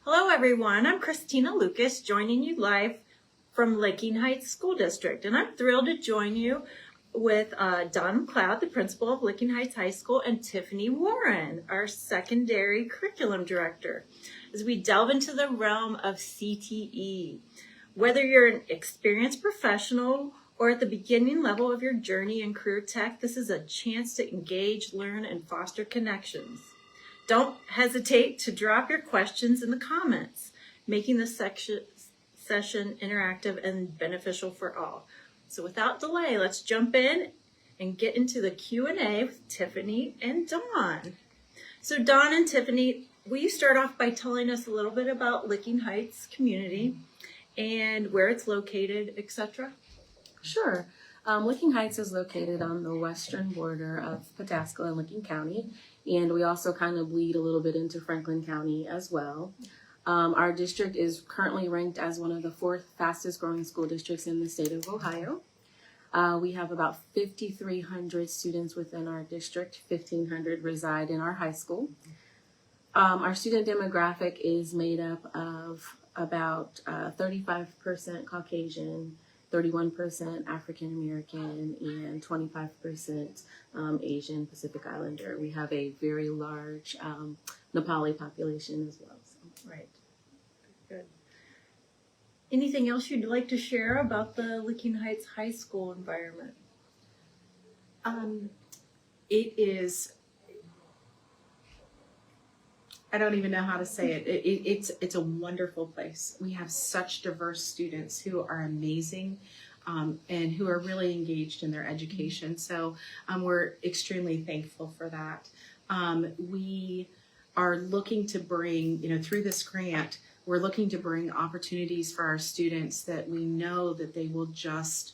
Hello everyone, I'm Christina Lucas joining you live from Licking Heights School District, and I'm thrilled to join you with Don McLeod, the principal of Licking Heights High School, and Tiffany Warren, our secondary curriculum director, as we delve into the realm of CTE. Whether you're an experienced professional or at the beginning level of your journey in career tech, this is a chance to engage, learn, and foster connections. Don't hesitate to drop your questions in the comments, making the session interactive and beneficial for all. So without delay, let's jump in and get into the Q&A with Tiffany and Dawn. So Dawn and Tiffany, will you start off by telling us a little bit about Licking Heights community and where it's located, etc.? Sure. Licking Heights is located on the western border of Pataskala and Licking County, and we also kind of bleed a little bit into Franklin County as well. Our district is currently ranked as one of the 4th fastest growing school districts in the state of Ohio. We have about 5,300 students within our district. 1,500 reside in our high school. Our student demographic is made up of about 35% Caucasian, 31% African American, and 25% Asian Pacific Islander. We have a very large Nepali population as well. So. Right. Good. Anything else you'd like to share about the Licking Heights High School environment? It is, I don't even know how to say it. It's a wonderful place. We have such diverse students who are amazing and who are really engaged in their education. So we're extremely thankful for that. We are looking to bring, through this grant, we're looking to bring opportunities for our students that we know that they will just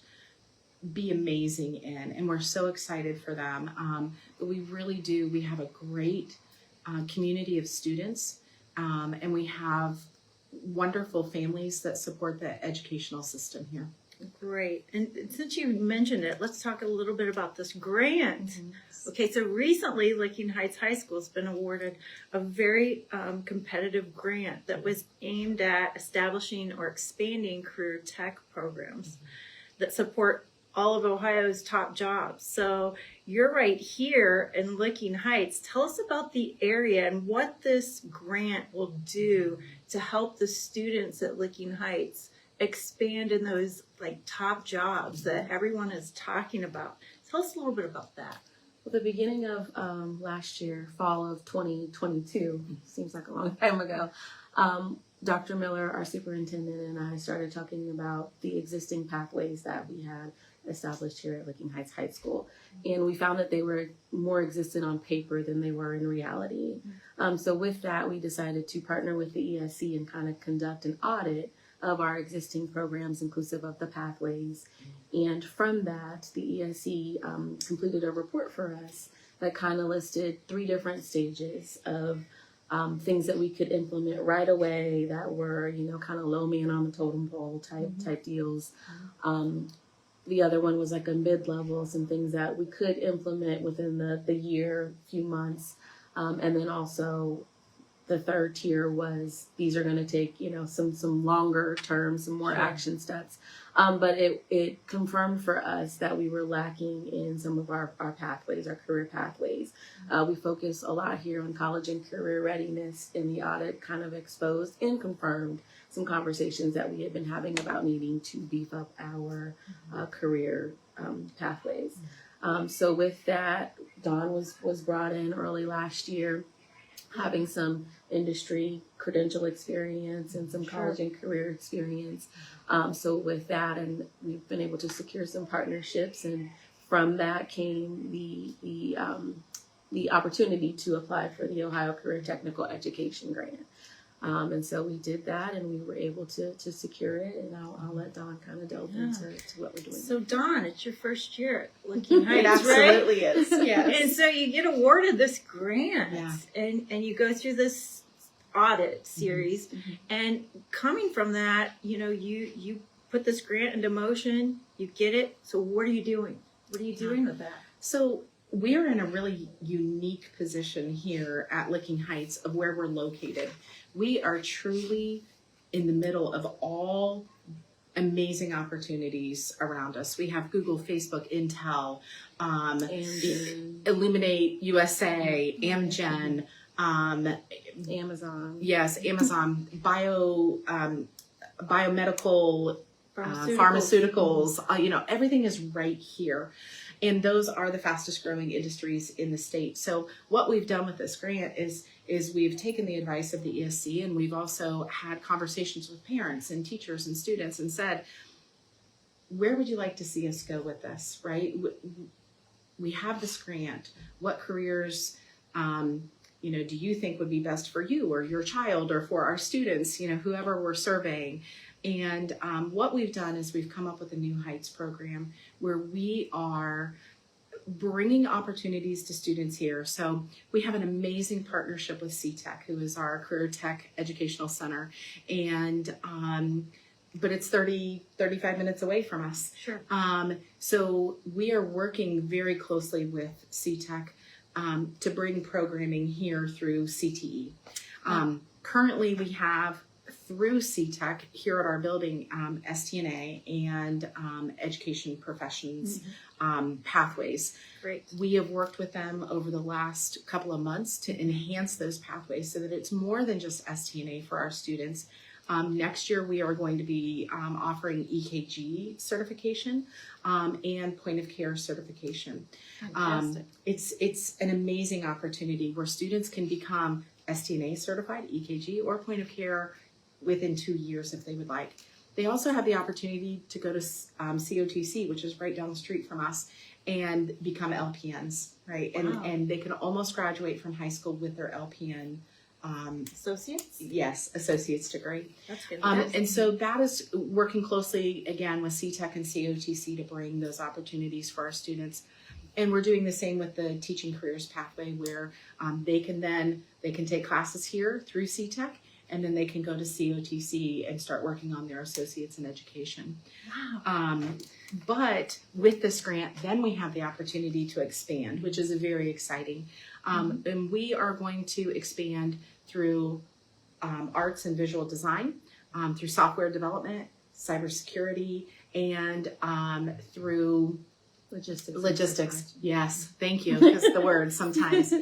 be amazing in. And we're so excited for them. But we really do. We have a great community of students, and we have wonderful families that support the educational system here. Great. And since you mentioned it, let's talk a little bit about this grant. Mm-hmm. Okay, so recently Licking Heights High School has been awarded a very competitive grant that was aimed at establishing or expanding career tech programs that support all of Ohio's top jobs. So you're right here in Licking Heights. Tell us about the area and what this grant will do to help the students at Licking Heights expand in those top jobs that everyone is talking about. Tell us a little bit about that. Well, the beginning of last year, fall of 2022, seems like a long time ago, Dr. Miller, our superintendent, and I started talking about the existing pathways that we had established here at Licking Heights High School. And we found that they were more existent on paper than they were in reality. So with that, we decided to partner with the ESC and kind of conduct an audit of our existing programs, inclusive of the pathways. And from that, the ESC completed a report for us that kind of listed 3 different stages of things that we could implement right away that were, kind of low man on the totem pole type deals. The other one was like a mid-level, some things that we could implement within the year, few months. And then also the third tier was, these are going to take, some longer term, some more action steps. But it confirmed for us that we were lacking in some of our pathways, our career pathways. We focus a lot here on college and career readiness, and the audit kind of exposed and confirmed some conversations that we had been having about needing to beef up our career pathways. So with that, Dawn was brought in early last year, having some industry credential experience and some college and career experience. So with that, and we've been able to secure some partnerships, and from that came the opportunity to apply for the Ohio Career Technical Education Grant. And so we did that, and we were able to secure it, and I'll let Dawn kind of delve into what we're doing. So Dawn, it's your first year at Licking Heights, It absolutely right? is, yes. And so you get awarded this grant, Yeah. and you go through this audit series, and coming from that, you put this grant into motion, you get it. So what are you doing? What are you doing with that? So we are in a really unique position here at Licking Heights of where we're located. We are truly in the middle of all amazing opportunities around us. We have Google, Facebook, Intel, Illuminate USA, Amgen, Amazon. yes, Amazon, biomedical, Pharmaceuticals. pharmaceuticals, everything is right here. And those are the fastest growing industries in the state. So what we've done with this grant is we've taken the advice of the ESC, and we've also had conversations with parents and teachers and students and said, where would you like to see us go with this, right? We have this grant. What careers, do you think would be best for you or your child or for our students, whoever we're surveying? And what we've done is we've come up with a New Heights program where we are bringing opportunities to students here. So we have an amazing partnership with CTEC, who is our career tech educational center. And but it's 35 minutes away from us. Sure. So we are working very closely with CTEC to bring programming here through CTE. Currently, we have through CTEC here at our building STNA and education professions pathways. Great. We have worked with them over the last couple of months to enhance those pathways so that it's more than just STNA for our students. Next year, we are going to be offering EKG certification and point of care certification. Fantastic. It's an amazing opportunity where students can become STNA certified, EKG, or point of care within 2 years if they would like. They also have the opportunity to go to COTC, which is right down the street from us, and become LPNs, right? Wow. And they can almost graduate from high school with their LPN Associates? Yes, associate's degree. That's fantastic. And so that is working closely again with CTEC and COTC to bring those opportunities for our students. And we're doing the same with the teaching careers pathway where they can take classes here through CTEC, and then they can go to COTC and start working on their associates in education. Wow. But with this grant, then we have the opportunity to expand, which is very exciting. And we are going to expand through arts and visual design, through software development, cybersecurity, and through logistics. Yes, thank you. Because the word sometimes.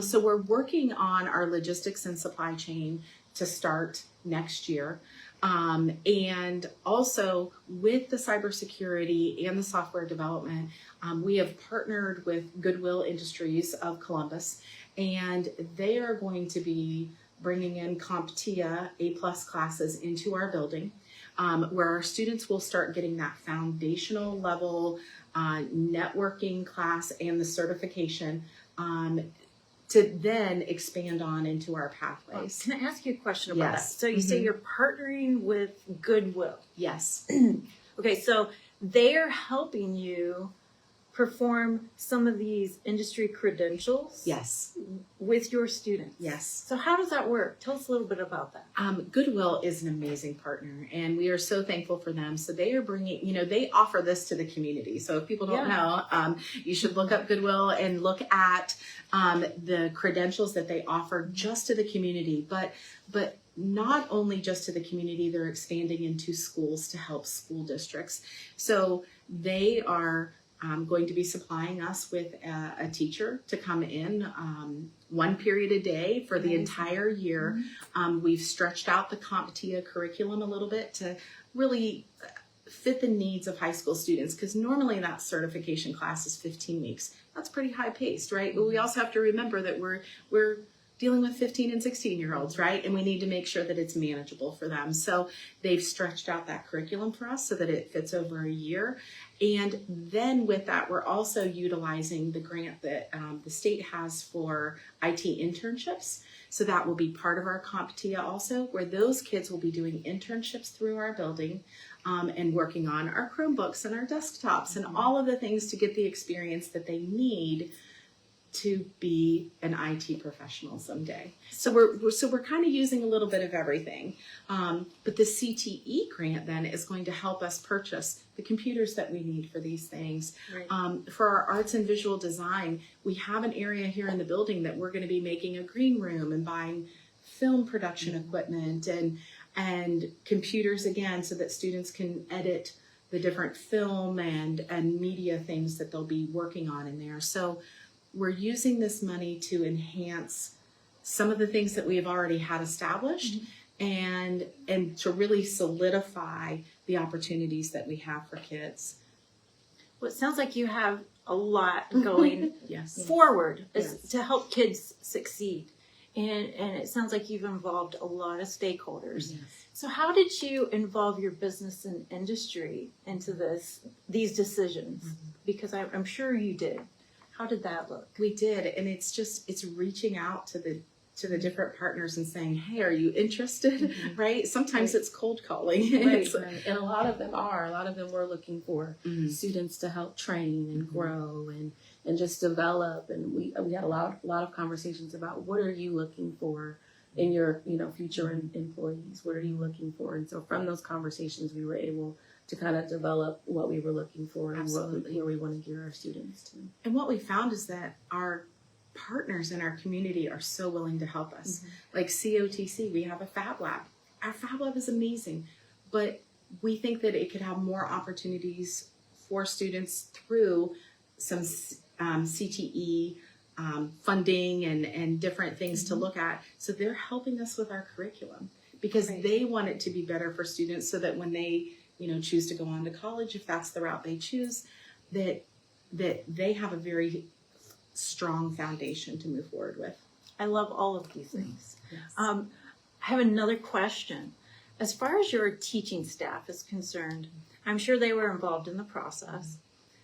So we're working on our logistics and supply chain to start next year. And also with the cybersecurity and the software development, we have partnered with Goodwill Industries of Columbus, and they are going to be bringing in CompTIA A+ classes into our building, where our students will start getting that foundational level networking class and the certification to then expand on into our pathways. Can I ask you a question about Yes. that? So you say you're partnering with Goodwill. Yes. Okay, so they're helping you perform some of these industry credentials Yes. with your students. Yes. So how does that work? Tell us a little bit about that. Goodwill is an amazing partner, and we are so thankful for them. So they are bringing, they offer this to the community. So if people don't know, you should look up Goodwill and look at the credentials that they offer just to the community. But not only just to the community, they're expanding into schools to help school districts. So they are going to be supplying us with a teacher to come in 1 period a day for the entire year. We've stretched out the CompTIA curriculum a little bit to really fit the needs of high school students, because normally that certification class is 15 weeks. That's pretty high paced, right? But we also have to remember that we're dealing with 15 and 16-year-olds, right? And we need to make sure that it's manageable for them. So they've stretched out that curriculum for us so that it fits over a year. And then with that, we're also utilizing the grant that the state has for IT internships. So that will be part of our CompTIA also, where those kids will be doing internships through our building and working on our Chromebooks and our desktops and all of the things to get the experience that they need to be an IT professional someday. So we're kind of using a little bit of everything. But the CTE grant then is going to help us purchase the computers that we need for these things. Right. For our arts and visual design, we have an area here in the building that we're going to be making a green room and buying film production equipment and computers again, so that students can edit the different film and media things that they'll be working on in there. So we're using this money to enhance some of the things that we have already had established, and to really solidify the opportunities that we have for kids. Well, it sounds like you have a lot going Yes. forward Yes. to help kids succeed. And it sounds like you've involved a lot of stakeholders. Yes. So how did you involve your business and industry into these decisions? Because I'm sure you did. How did that look? We did, and it's reaching out to the different partners and saying, hey, are you interested? Right? Sometimes it's cold calling. Right. And a lot of them were looking for students to help train and grow and just develop. And we had a lot of conversations about what are you looking for in your future employees? What are you looking for? And so from those conversations, we were able to kind of develop what we were looking for and where we want to gear our students to. And what we found is that our partners in our community are so willing to help us. Like COTC, we have a Fab Lab. Our Fab Lab is amazing, but we think that it could have more opportunities for students through some CTE funding and different things to look at. So they're helping us with our curriculum because they want it to be better for students, so that when they choose to go on to college, if that's the route they choose, that they have a very strong foundation to move forward with. I love all of these things. Yes. I have another question. As far as your teaching staff is concerned, I'm sure they were involved in the process.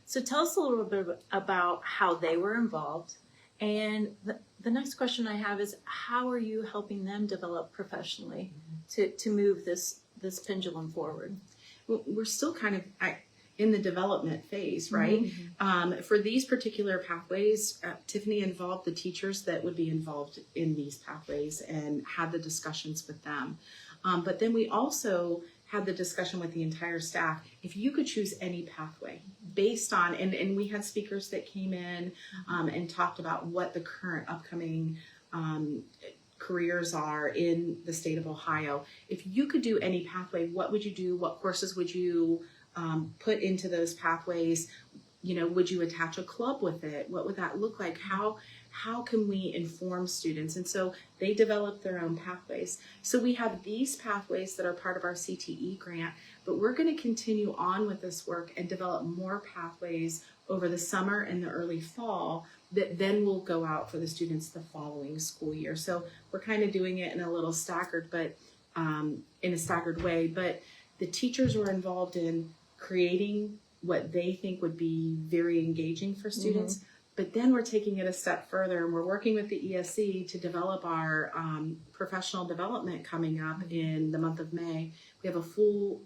So tell us a little bit about how they were involved. And the next question I have is, how are you helping them develop professionally to move this pendulum forward? Well, we're still kind of in the development phase, right? For these particular pathways, Tiffany involved the teachers that would be involved in these pathways and had the discussions with them. But then we also had the discussion with the entire staff. If you could choose any pathway based on, and we had speakers that came in and talked about what the current upcoming careers are in the state of Ohio. If you could do any pathway, what would you do? What courses would you put into those pathways? Would you attach a club with it? What would that look like? How can we inform students? And so they developed their own pathways. So we have these pathways that are part of our CTE grant, but we're going to continue on with this work and develop more pathways over the summer and the early fall that then will go out for the students the following school year. So we're kind of doing it in a little staggered, but in a staggered way. But the teachers were involved in creating what they think would be very engaging for students. But then we're taking it a step further, and we're working with the ESC to develop our professional development coming up in the month of May. We have a full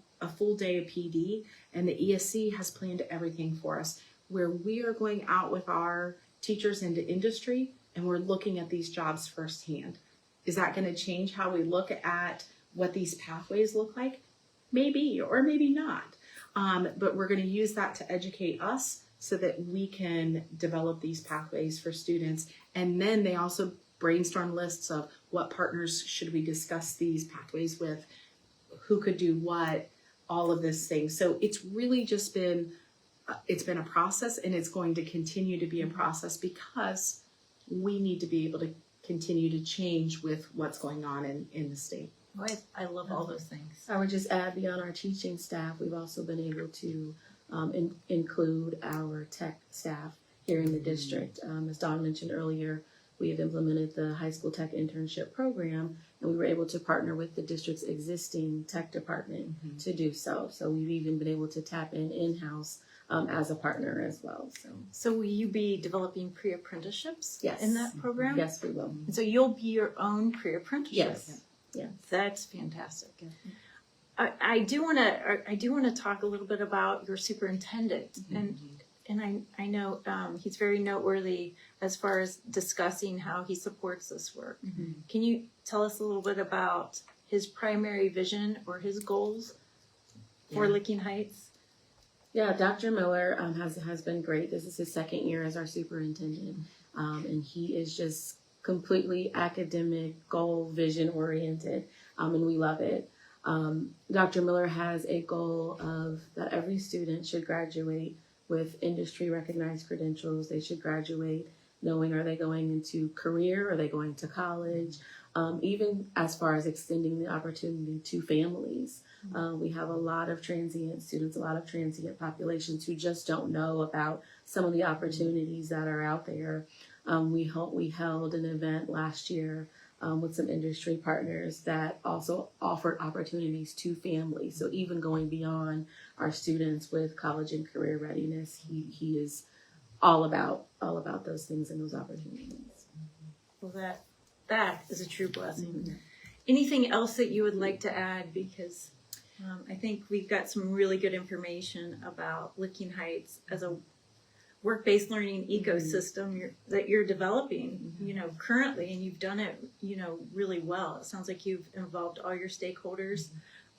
day of PD, and the ESC has planned everything for us, where we are going out with our teachers into industry, and we're looking at these jobs firsthand. Is that going to change how we look at what these pathways look like? Maybe, or maybe not. But we're going to use that to educate us so that we can develop these pathways for students. And then they also brainstorm lists of what partners should we discuss these pathways with, who could do what, all of this thing. So it's really just been a process, and it's going to continue to be a process because we need to be able to continue to change with what's going on in the state. I love all those things. I would just add, beyond our teaching staff, we've also been able to include our tech staff here in the district. As Dawn mentioned earlier, we have implemented the high school tech internship program, and we were able to partner with the district's existing tech department to do so. So we've even been able to tap in-house as a partner as well. So will you be developing pre-apprenticeships in that program? Yes, we will. And so you'll be your own pre-apprenticeship? Yes. Yeah. That's fantastic. I do want to talk a little bit about your superintendent, And I know he's very noteworthy as far as discussing how he supports this work. Mm-hmm. Can you tell us a little bit about his primary vision or his goals for Yeah. Licking Heights? Yeah, Dr. Miller has been great. This is his second year as our superintendent, and he is just completely academic, goal, vision oriented, and we love it. Dr. Miller has a goal of that every student should graduate with industry recognized credentials. They should graduate knowing, are they going into career, are they going to college, even as far as extending the opportunity to families. We have a lot of transient students, a lot of transient populations who just don't know about some of the opportunities that are out there. We held an event last year with some industry partners that also offered opportunities to families. So even going beyond our students with college and career readiness, he is all about those things and those opportunities. Well, that is a true blessing. Anything else that you would like to add? Because I think we've got some really good information about Licking Heights as a work-based learning ecosystem that you're developing, currently, and you've done it, really well. It sounds like you've involved all your stakeholders.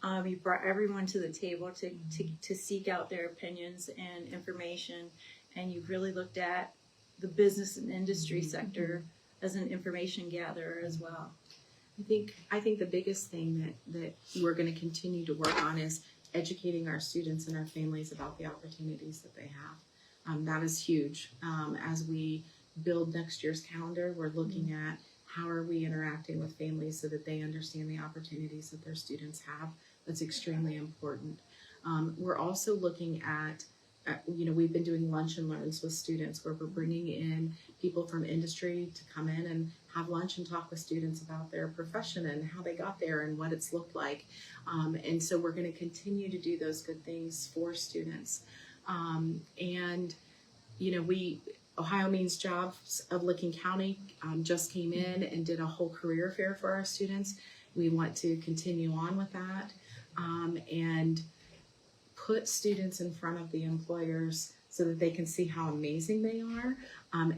You brought everyone to the table to seek out their opinions and information, and you've really looked at the business and industry sector as an information gatherer as well. I think the biggest thing that we're going to continue to work on is educating our students and our families about the opportunities that they have. That is huge. As we build next year's calendar, we're looking at how are we interacting with families so that they understand the opportunities that their students have. That's extremely important. We're also looking at, we've been doing lunch and learns with students where we're bringing in people from industry to come in and have lunch and talk with students about their profession and how they got there and what it's looked like. And so we're going to continue to do those good things for students. Ohio Means Jobs of Licking County just came in and did a whole career fair for our students. We want to continue on with that and put students in front of the employers so that they can see how amazing they are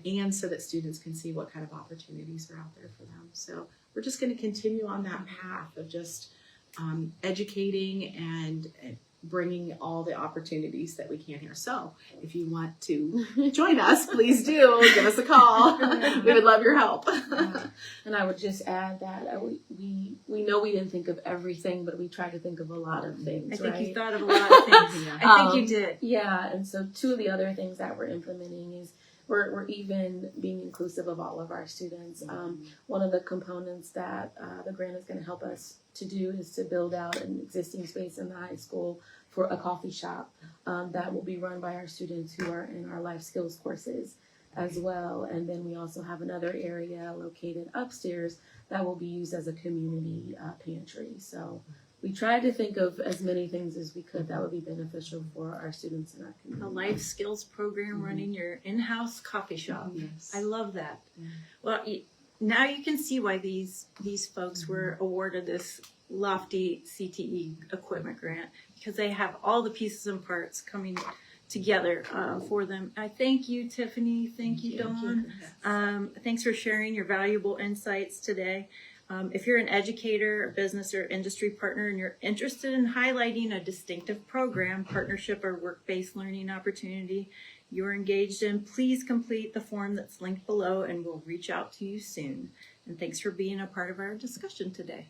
and so that students can see what kind of opportunities are out there for them. So we're just going to continue on that path of just educating and bringing all the opportunities that we can here. So if you want to join us, please do. Give us a call. We would love your help. And I would just add that we know we didn't think of everything, but we tried to think of a lot of things. I think right? you thought of a lot of things. I think you did. Yeah, and so two of the other things that we're implementing is we're even being inclusive of all of our students. One of the components that the grant is going to help us to do is to build out an existing space in the high school for a coffee shop that will be run by our students who are in our life skills courses as well. And then we also have another area located upstairs that will be used as a community pantry. So we tried to think of as many things as we could that would be beneficial for our students in our community. A life skills program running your in-house coffee shop. Yes. I love that. Well, now you can see why these folks were awarded this lofty CTE equipment grant, because they have all the pieces and parts coming together for them. I thank you, Tiffany. Thank you, Dawn. Thanks for sharing your valuable insights today. If you're an educator, a business or industry partner, and you're interested in highlighting a distinctive program, partnership, or work-based learning opportunity you're engaged in, please complete the form that's linked below and we'll reach out to you soon. And thanks for being a part of our discussion today.